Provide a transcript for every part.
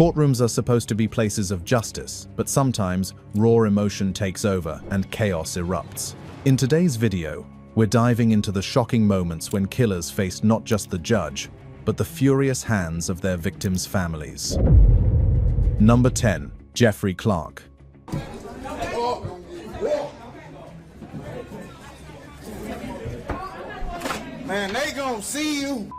Courtrooms are supposed to be places of justice, but sometimes raw emotion takes over and chaos erupts. In today's video, we're diving into the shocking moments when killers faced not just the judge, but the furious hands of their victims' families. Number 10. Jeffrey Clark. Man, they gonna see you.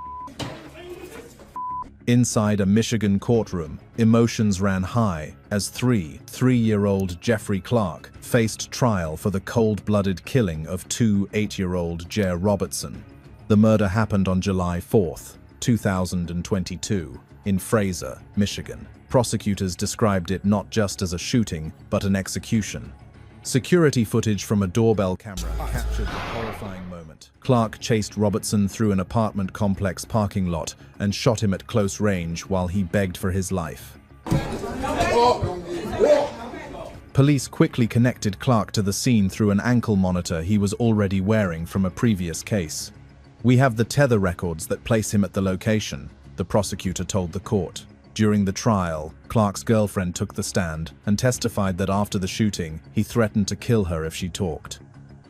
Inside a Michigan courtroom, emotions ran high as three-year-old Jeffrey Clark faced trial for the cold-blooded killing of 8-year-old Jer Robertson. The murder happened on July 4, 2022, in Fraser, Michigan. Prosecutors described it not just as a shooting, but an execution. Security footage from a doorbell camera captured the horrifying moment. Clark chased Robertson through an apartment complex parking lot and shot him at close range while he begged for his life. Police quickly connected Clark to the scene through an ankle monitor he was already wearing from a previous case. "We have the tether records that place him at the location," the prosecutor told the court. During the trial, Clark's girlfriend took the stand and testified that after the shooting, he threatened to kill her if she talked.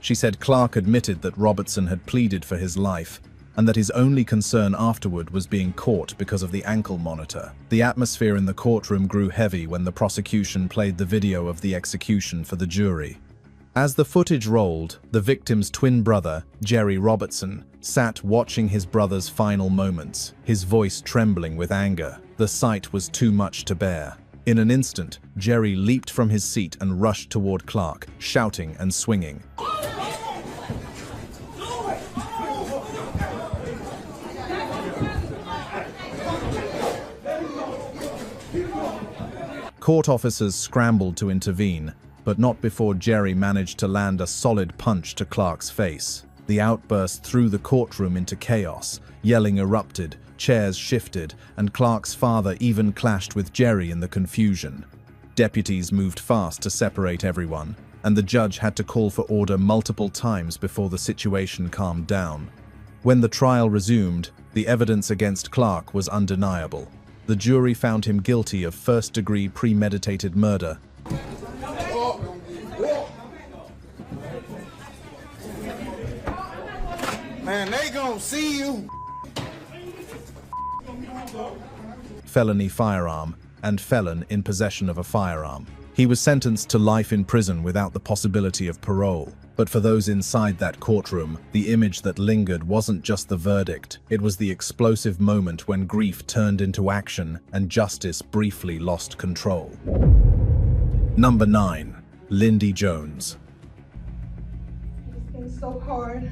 She said Clark admitted that Robertson had pleaded for his life and that his only concern afterward was being caught because of the ankle monitor. The atmosphere in the courtroom grew heavy when the prosecution played the video of the execution for the jury. As the footage rolled, the victim's twin brother, Jerry Robertson, sat watching his brother's final moments, his voice trembling with anger. The sight was too much to bear. In an instant, Jerry leaped from his seat and rushed toward Clark, shouting and swinging. Court officers scrambled to intervene, but not before Jerry managed to land a solid punch to Clark's face. The outburst threw the courtroom into chaos. Yelling erupted, chairs shifted, and Clark's father even clashed with Jerry in the confusion. Deputies moved fast to separate everyone, and the judge had to call for order multiple times before the situation calmed down. When the trial resumed, the evidence against Clark was undeniable. The jury found him guilty of first-degree premeditated murder. Man, they gonna see you. Felony firearm, and felon in possession of a firearm. He was sentenced to life in prison without the possibility of parole. But for those inside that courtroom, the image that lingered wasn't just the verdict, it was the explosive moment when grief turned into action and justice briefly lost control. Number 9. Lindy Jones. It's been so hard.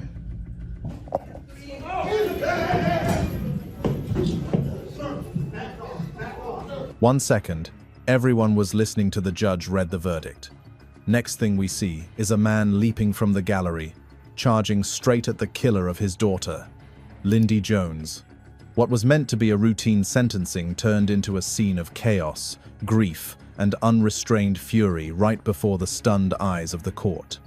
1 second, everyone was listening to the judge read the verdict. Next thing we see is a man leaping from the gallery, charging straight at the killer of his daughter, Lindy Jones. What was meant to be a routine sentencing turned into a scene of chaos, grief, and unrestrained fury right before the stunned eyes of the court.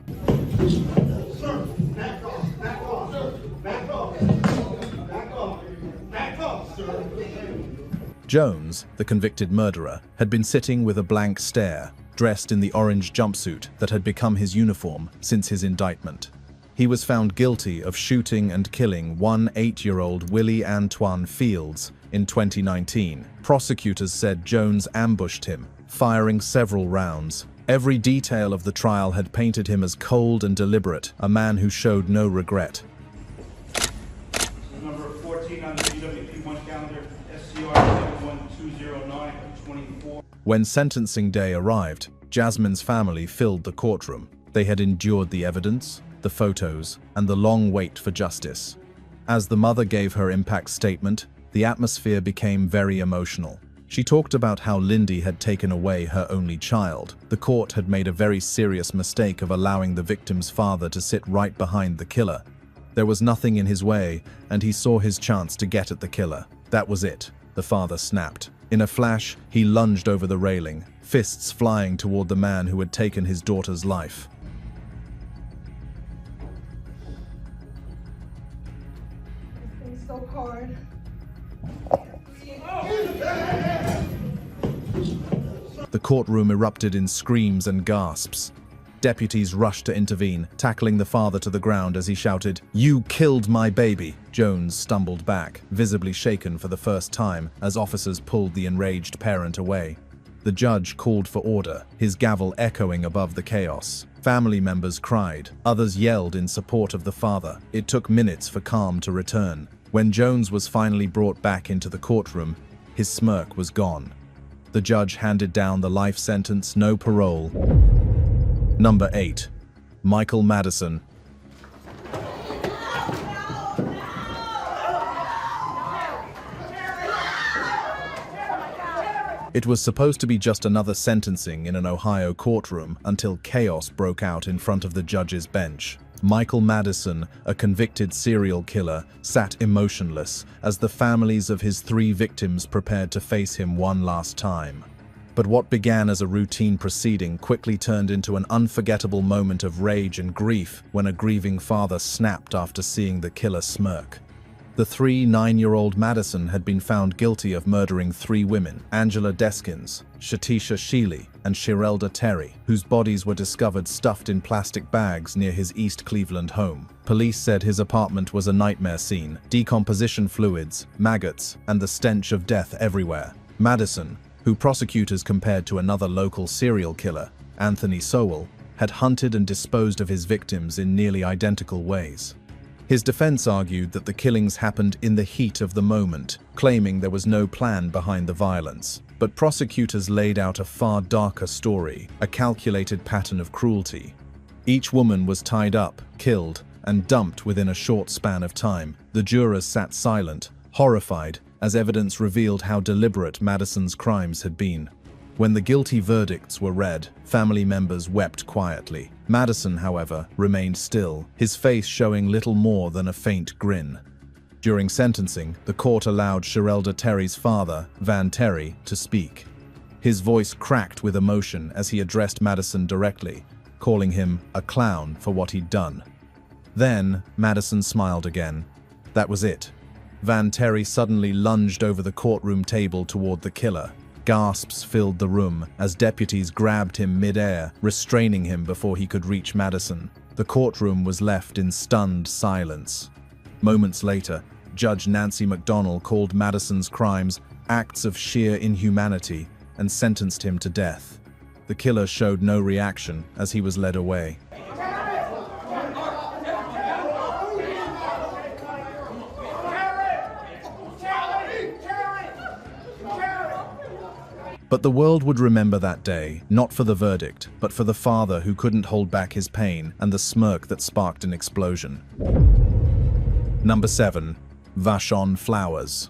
Jones, the convicted murderer, had been sitting with a blank stare, dressed in the orange jumpsuit that had become his uniform since his indictment. He was found guilty of shooting and killing 8-year-old Willie Antoine Fields in 2019. Prosecutors said Jones ambushed him, firing several rounds. Every detail of the trial had painted him as cold and deliberate, a man who showed no regret. Number 14 on the GWP1 calendar, SCR 71209-24. When sentencing day arrived, Jasmine's family filled the courtroom. They had endured the evidence, the photos, and the long wait for justice. As the mother gave her impact statement, the atmosphere became very emotional. She talked about how Lindy had taken away her only child. The court had made a very serious mistake of allowing the victim's father to sit right behind the killer. There was nothing in his way, and he saw his chance to get at the killer. That was it. The father snapped. In a flash, he lunged over the railing, fists flying toward the man who had taken his daughter's life. It's been so hard. The courtroom erupted in screams and gasps. Deputies rushed to intervene, tackling the father to the ground as he shouted, "You killed my baby!" Jones stumbled back, visibly shaken for the first time, as officers pulled the enraged parent away. The judge called for order, his gavel echoing above the chaos. Family members cried, others yelled in support of the father. It took minutes for calm to return. When Jones was finally brought back into the courtroom, his smirk was gone. The judge handed down the life sentence, no parole. Number 8. Michael Madison. It was supposed to be just another sentencing in an Ohio courtroom until chaos broke out in front of the judge's bench. Michael Madison, a convicted serial killer, sat emotionless as the families of his 3 victims prepared to face him one last time. But what began as a routine proceeding quickly turned into an unforgettable moment of rage and grief when a grieving father snapped after seeing the killer smirk. The 9-year-old Madison had been found guilty of murdering 3 women, Angela Deskins, Shatisha Sheely, and Shirelda Terry, whose bodies were discovered stuffed in plastic bags near his East Cleveland home. Police said his apartment was a nightmare scene, decomposition fluids, maggots, and the stench of death everywhere. Madison, who prosecutors compared to another local serial killer, Anthony Sowell, had hunted and disposed of his victims in nearly identical ways. His defense argued that the killings happened in the heat of the moment, claiming there was no plan behind the violence. But prosecutors laid out a far darker story, a calculated pattern of cruelty. Each woman was tied up, killed, and dumped within a short span of time. The jurors sat silent, horrified, as evidence revealed how deliberate Madison's crimes had been. When the guilty verdicts were read, family members wept quietly. Madison, however, remained still, his face showing little more than a faint grin. During sentencing, the court allowed Shirelda Terry's father, Van Terry, to speak. His voice cracked with emotion as he addressed Madison directly, calling him a clown for what he'd done. Then, Madison smiled again. That was it. Van Terry suddenly lunged over the courtroom table toward the killer. Gasps filled the room as deputies grabbed him mid-air, restraining him before he could reach Madison. The courtroom was left in stunned silence. Moments later, Judge Nancy McDonnell called Madison's crimes acts of sheer inhumanity and sentenced him to death. The killer showed no reaction as he was led away. But the world would remember that day, not for the verdict, but for the father who couldn't hold back his pain and the smirk that sparked an explosion. Number 7. Vashon Flowers.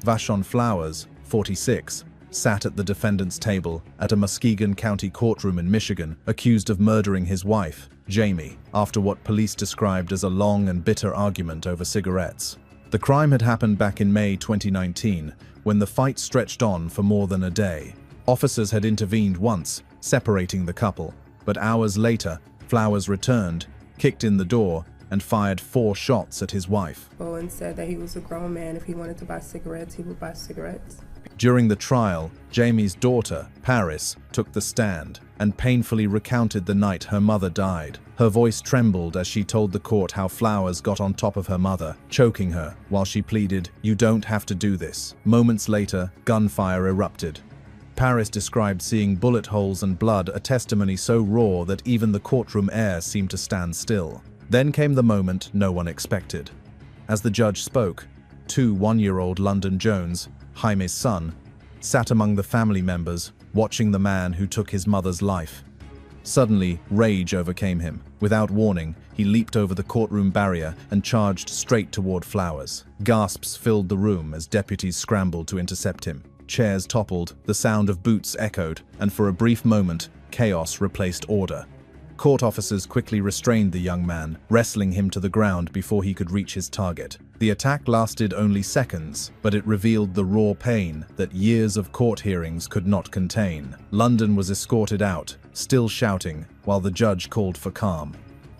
Vashon Flowers, 46, sat at the defendant's table at a Muskegon County courtroom in Michigan, accused of murdering his wife, Jamie, after what police described as a long and bitter argument over cigarettes. The crime had happened back in May 2019, when the fight stretched on for more than a day. Officers had intervened once, separating the couple, but hours later, Flowers returned, kicked in the door, and fired 4 shots at his wife. And said that he was a grown man. If he wanted to buy cigarettes, he would buy cigarettes. During the trial, Jamie's daughter, Paris, took the stand and painfully recounted the night her mother died. Her voice trembled as she told the court how Flowers got on top of her mother, choking her, while she pleaded, "You don't have to do this." Moments later, gunfire erupted. Paris described seeing bullet holes and blood, a testimony so raw that even the courtroom air seemed to stand still. Then came the moment no one expected. As the judge spoke, 2 one-year-old Lindy Jones, Jaime's son, sat among the family members, watching the man who took his mother's life. Suddenly, rage overcame him. Without warning, he leaped over the courtroom barrier and charged straight toward Flowers. Gasps filled the room as deputies scrambled to intercept him. Chairs toppled, the sound of boots echoed, and for a brief moment, chaos replaced order. Court officers quickly restrained the young man, wrestling him to the ground before he could reach his target. The attack lasted only seconds, but it revealed the raw pain that years of court hearings could not contain. London was escorted out, still shouting, while the judge called for calm.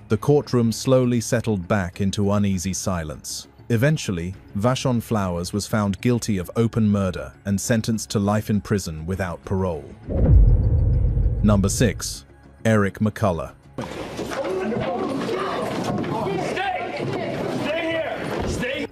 The courtroom slowly settled back into uneasy silence. Eventually, Vashon Flowers was found guilty of open murder and sentenced to life in prison without parole. Number 6. Eric McCulla.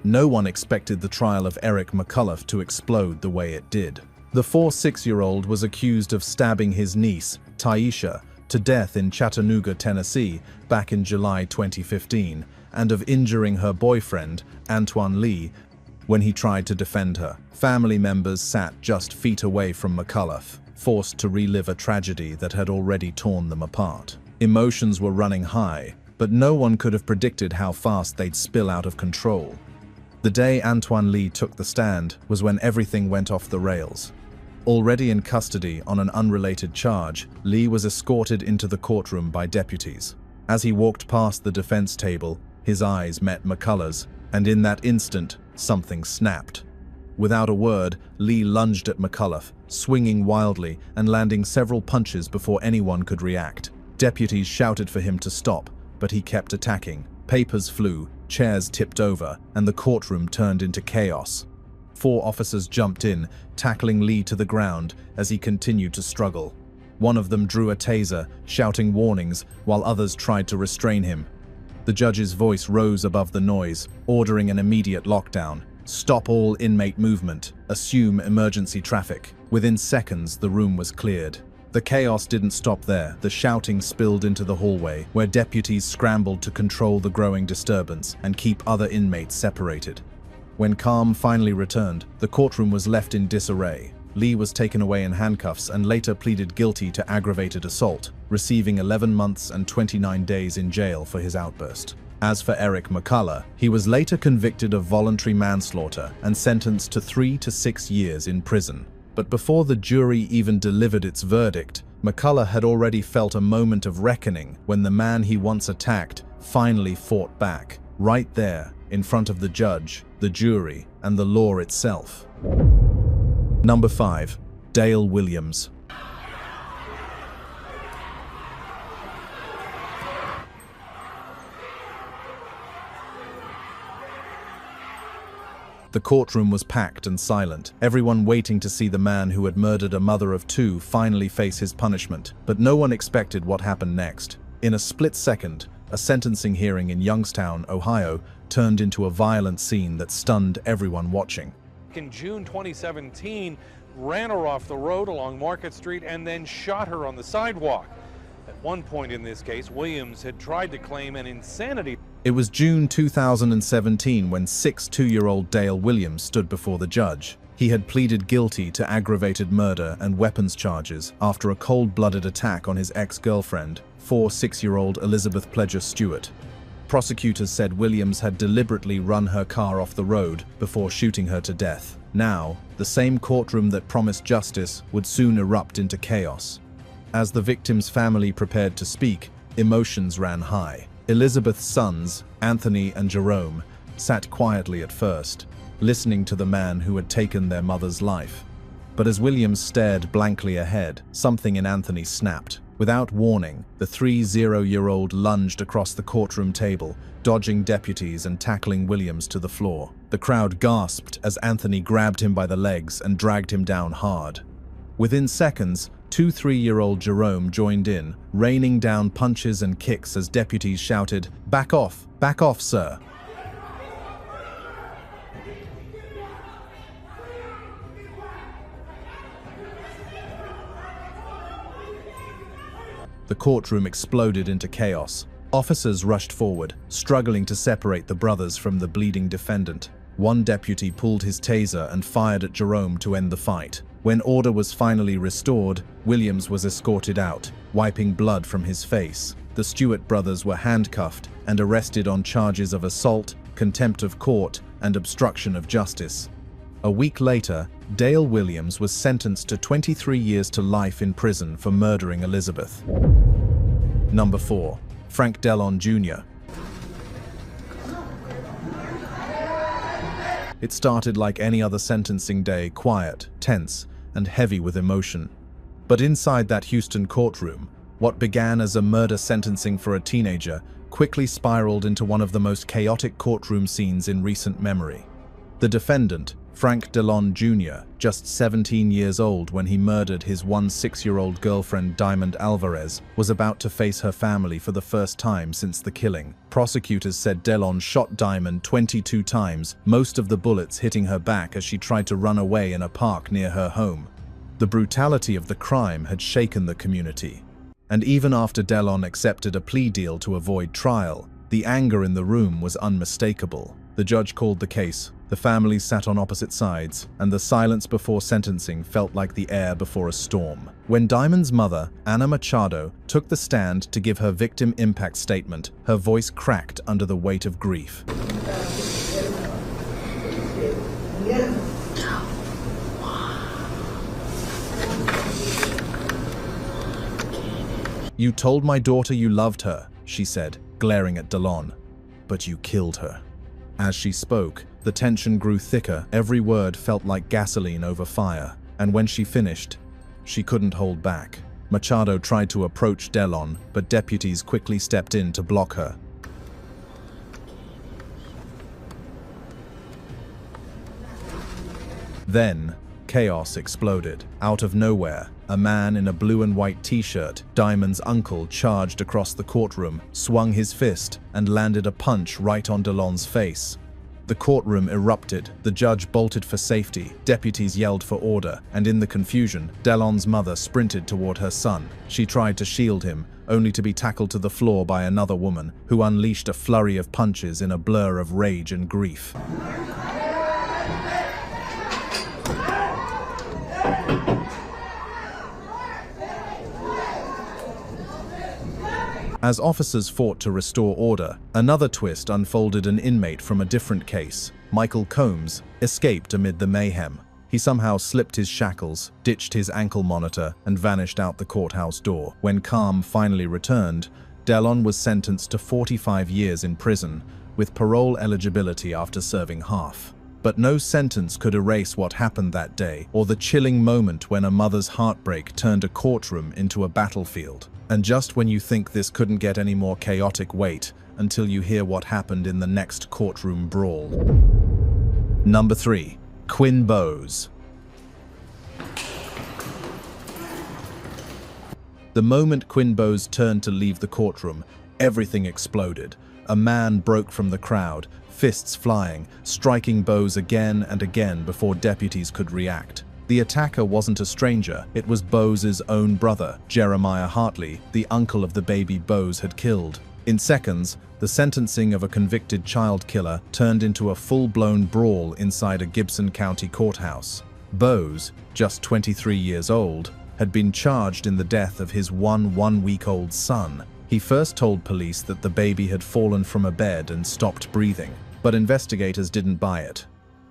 No one expected the trial of Eric McCulla to explode the way it did. The 6-year-old was accused of stabbing his niece, Taisha, to death in Chattanooga, Tennessee, back in July 2015, and of injuring her boyfriend, Antoine Lee, when he tried to defend her. Family members sat just feet away from McCulla, forced to relive a tragedy that had already torn them apart. Emotions were running high, but no one could have predicted how fast they'd spill out of control. The day Antoine Lee took the stand was when everything went off the rails. Already in custody on an unrelated charge, Lee was escorted into the courtroom by deputies. As he walked past the defense table, his eyes met McCulla's, and in that instant, something snapped. Without a word, Lee lunged at McCulla, swinging wildly and landing several punches before anyone could react. Deputies shouted for him to stop, but he kept attacking. Papers flew, chairs tipped over, and the courtroom turned into chaos. 4 officers jumped in, tackling Lee to the ground as he continued to struggle. One of them drew a taser, shouting warnings, while others tried to restrain him. The judge's voice rose above the noise, ordering an immediate lockdown. Stop all inmate movement. Assume emergency traffic. Within seconds, the room was cleared. The chaos didn't stop there. The shouting spilled into the hallway, where deputies scrambled to control the growing disturbance and keep other inmates separated. When calm finally returned, the courtroom was left in disarray. Lee was taken away in handcuffs and later pleaded guilty to aggravated assault, receiving 11 months and 29 days in jail for his outburst. As for Eric McCulla, he was later convicted of voluntary manslaughter and sentenced to 3 to 6 years in prison. But before the jury even delivered its verdict, McCulla had already felt a moment of reckoning when the man he once attacked finally fought back, right there, in front of the judge, the jury, and the law itself. Number 5. Dale Williams. The courtroom was packed and silent, everyone waiting to see the man who had murdered a mother of 2 finally face his punishment. But no one expected what happened next. In a split second, a sentencing hearing in Youngstown, Ohio, turned into a violent scene that stunned everyone watching. In June 2017, ran her off the road along Market Street and then shot her on the sidewalk. At one point in this case, Williams had tried to claim an insanity. It was June 2017 when 2-year-old Dale Williams stood before the judge. He had pleaded guilty to aggravated murder and weapons charges after a cold-blooded attack on his ex-girlfriend, 6-year-old Elizabeth Pledger Stewart. Prosecutors said Williams had deliberately run her car off the road before shooting her to death. Now, the same courtroom that promised justice would soon erupt into chaos. As the victim's family prepared to speak, emotions ran high. Elizabeth's sons, Anthony and Jerome, sat quietly at first, listening to the man who had taken their mother's life. But as Williams stared blankly ahead, something in Anthony snapped. Without warning, the 30-year-old lunged across the courtroom table, dodging deputies and tackling Williams to the floor. The crowd gasped as Anthony grabbed him by the legs and dragged him down hard. Within seconds, 3-year-old Jerome joined in, raining down punches and kicks as deputies shouted, back off, sir." The courtroom exploded into chaos. Officers rushed forward, struggling to separate the brothers from the bleeding defendant. One deputy pulled his taser and fired at Jerome to end the fight. When order was finally restored, Williams was escorted out, wiping blood from his face. The Stewart brothers were handcuffed and arrested on charges of assault, contempt of court, and obstruction of justice. A week later, Dale Williams was sentenced to 23 years to life in prison for murdering Elizabeth. Number 4. Frank Delon Jr. It started like any other sentencing day, quiet, tense, and heavy with emotion. But inside that Houston courtroom, What began as a murder sentencing for a teenager quickly spiraled into one of the most chaotic courtroom scenes in recent memory. The defendant, Frank Delon Jr., just 17 years old when he murdered his 16-year-old girlfriend Diamond Alvarez, was about to face her family for the first time since the killing. Prosecutors said Delon shot Diamond 22 times, most of the bullets hitting her back as she tried to run away in a park near her home. The brutality of the crime had shaken the community. And even after Delon accepted a plea deal to avoid trial, the anger in the room was unmistakable. The judge called the case. The families sat on opposite sides, and the silence before sentencing felt like the air before a storm. When Diamond's mother, Ana Machado, took the stand to give her victim impact statement, her voice cracked under the weight of grief. "You told my daughter you loved her," she said, glaring at Delon, "but you killed her." As she spoke, the tension grew thicker. Every word felt like gasoline over fire. And when she finished, she couldn't hold back. Machado tried to approach Delon, but deputies quickly stepped in to block her. Then, chaos exploded. Out of nowhere, a man in a blue and white t-shirt, Diamond's uncle, charged across the courtroom, swung his fist, and landed a punch right on Delon's face. The courtroom erupted. The judge bolted for safety, deputies yelled for order, and in the confusion, Delon's mother sprinted toward her son. She tried to shield him, only to be tackled to the floor by another woman, who unleashed a flurry of punches in a blur of rage and grief. As officers fought to restore order, another twist unfolded. An inmate from a different case, Michael Combs, escaped amid the mayhem. He somehow slipped his shackles, ditched his ankle monitor, and vanished out the courthouse door. When calm finally returned, Delon was sentenced to 45 years in prison, with parole eligibility after serving half. But no sentence could erase what happened that day, or the chilling moment when a mother's heartbreak turned a courtroom into a battlefield. And just when you think this couldn't get any more chaotic, wait until you hear what happened in the next courtroom brawl. Number 3. Quinn Bose. The moment Quinn Bose turned to leave the courtroom, everything exploded. A man broke from the crowd, fists flying, striking Bose again and again before deputies could react. The attacker wasn't a stranger. It was Bose's own brother, Jeremiah Hartley, the uncle of the baby Bose had killed. In seconds, the sentencing of a convicted child killer turned into a full-blown brawl inside a Gibson County courthouse. Bose, just 23 years old, had been charged in the death of his one-week-old son. He first told police that the baby had fallen from a bed and stopped breathing, but investigators didn't buy it.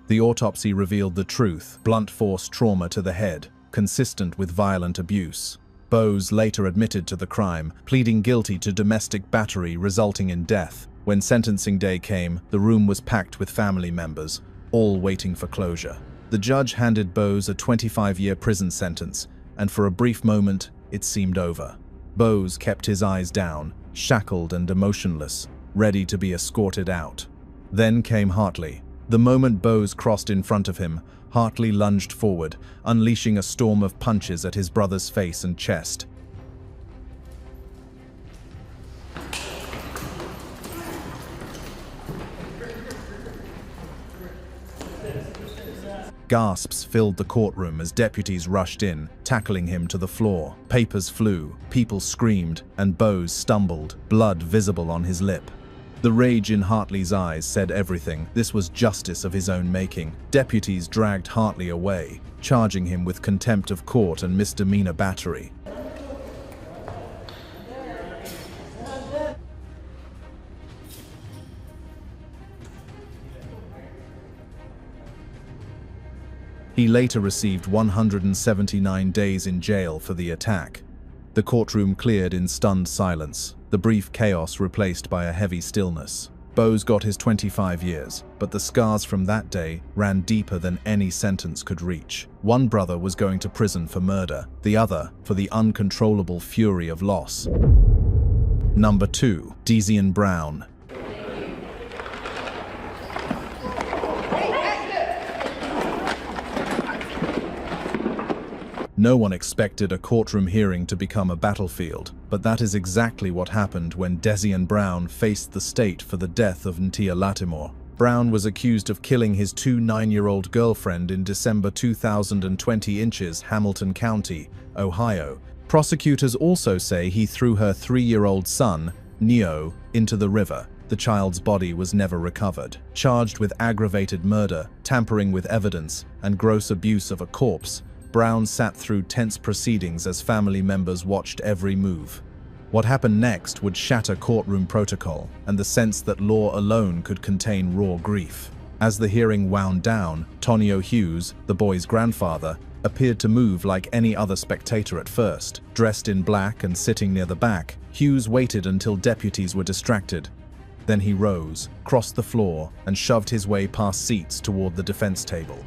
The autopsy revealed the truth: blunt force trauma to the head, consistent with violent abuse. Bose later admitted to the crime, pleading guilty to domestic battery resulting in death. When sentencing day came, the room was packed with family members, all waiting for closure. The judge handed Bose a 25-year prison sentence, and for a brief moment, it seemed over. Bose kept his eyes down, shackled and emotionless, ready to be escorted out. Then came Hartley. The moment Bose crossed in front of him, Hartley lunged forward, unleashing a storm of punches at his brother's face and chest. Gasps filled the courtroom as deputies rushed in, tackling him to the floor. Papers flew, people screamed, and Bose stumbled, blood visible on his lip. The rage in Hartley's eyes said everything. This was justice of his own making. Deputies dragged Hartley away, charging him with contempt of court and misdemeanor battery. He later received 179 days in jail for the attack. The courtroom cleared in stunned silence, the brief chaos replaced by a heavy stillness. Bose got his 25 years, but the scars from that day ran deeper than any sentence could reach. One brother was going to prison for murder, the other for the uncontrollable fury of loss. Number 2. Diesian Brown. No one expected a courtroom hearing to become a battlefield, but that is exactly what happened when Diesian Brown faced the state for the death of Ntia Latimore. Brown was accused of killing his 9-year-old girlfriend in December 2020 in Hamilton County, Ohio. Prosecutors also say he threw her 3-year-old son, Neo, into the river. The child's body was never recovered. Charged with aggravated murder, tampering with evidence, and gross abuse of a corpse, Brown sat through tense proceedings as family members watched every move. What happened next would shatter courtroom protocol and the sense that law alone could contain raw grief. As the hearing wound down, Tonio Hughes, the boy's grandfather, appeared to move like any other spectator at first. Dressed in black and sitting near the back, Hughes waited until deputies were distracted. Then he rose, crossed the floor, and shoved his way past seats toward the defense table.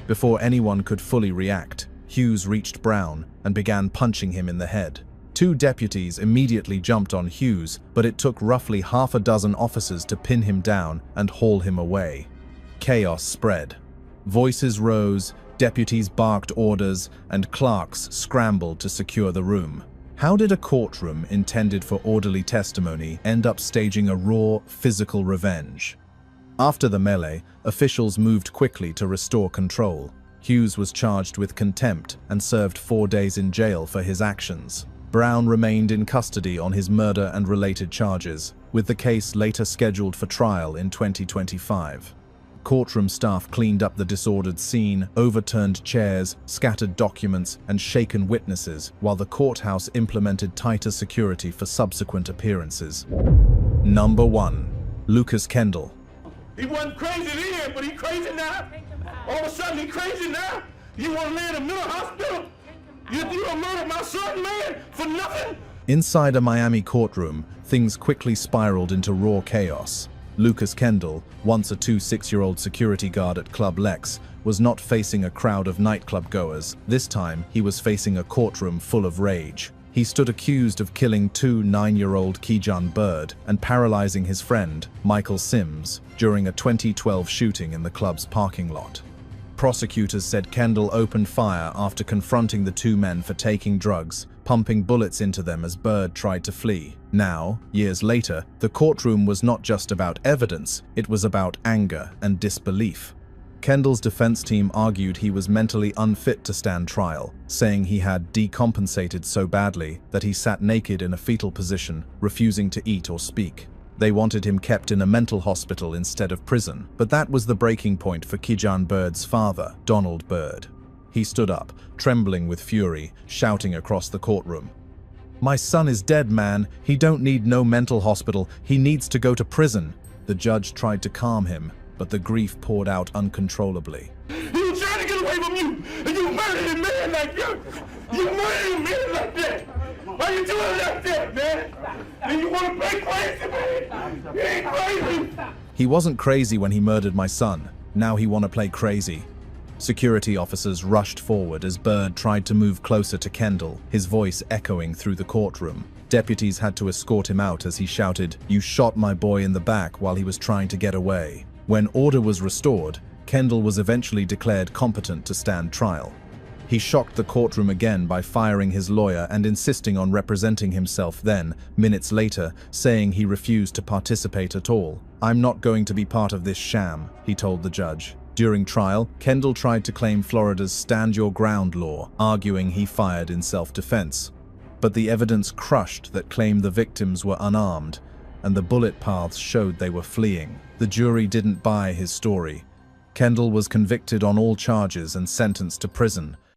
Before anyone could fully react, Hughes reached Brown and began punching him in the head. 2 deputies immediately jumped on Hughes, but it took roughly half a dozen officers to pin him down and haul him away. Chaos spread. Voices rose, deputies barked orders, and clerks scrambled to secure the room. How did a courtroom intended for orderly testimony end up staging a raw, physical revenge? After the melee, officials moved quickly to restore control. Hughes was charged with contempt and served 4 days in jail for his actions. Brown remained in custody on his murder and related charges, with the case later scheduled for trial in 2025. Courtroom staff cleaned up the disordered scene, overturned chairs, scattered documents, and shaken witnesses, while the courthouse implemented tighter security for subsequent appearances. Number 1. Lucas Kendall. He wasn't crazy then, but he crazy now. All of a sudden, he crazy now. You want to lay in a mental hospital? You gonna murder my son, man, for nothing? Inside a Miami courtroom, things quickly spiraled into raw chaos. Lucas Kendall, once a 26-year-old security guard at Club Lex, was not facing a crowd of nightclub goers. This time, he was facing a courtroom full of rage. He stood accused of killing 9-year-old Kejan Bird and paralyzing his friend, Michael Sims, during a 2012 shooting in the club's parking lot. Prosecutors said Kendall opened fire after confronting the 2 men for taking drugs, pumping bullets into them as Bird tried to flee. Now, years later, the courtroom was not just about evidence, it was about anger and disbelief. Kendall's defense team argued he was mentally unfit to stand trial, saying he had decompensated so badly that he sat naked in a fetal position, refusing to eat or speak. They wanted him kept in a mental hospital instead of prison, but that was the breaking point for Kejan Bird's father, Donald Bird. He stood up, trembling with fury, shouting across the courtroom, "My son is dead, man. He don't need no mental hospital. He needs to go to prison." The judge tried to calm him, but the grief poured out uncontrollably. He was trying to get away from you, and you murdered a man like that. You murdered a man like that. Why you doing it like that, man? And you want to play crazy, man? You ain't crazy. He wasn't crazy when he murdered my son. Now he want to play crazy. Security officers rushed forward as Bird tried to move closer to Kendall, his voice echoing through the courtroom. Deputies had to escort him out as he shouted, "You shot my boy in the back while he was trying to get away." When order was restored, Kendall was eventually declared competent to stand trial. He shocked the courtroom again by firing his lawyer and insisting on representing himself then, minutes later, saying he refused to participate at all. "I'm not going to be part of this sham," he told the judge. During trial, Kendall tried to claim Florida's Stand Your Ground law, arguing he fired in self-defense. But the evidence crushed that claimed the victims were unarmed, and the bullet paths showed they were fleeing. The jury didn't buy his story. Kendall was convicted on all charges and sentenced to prison,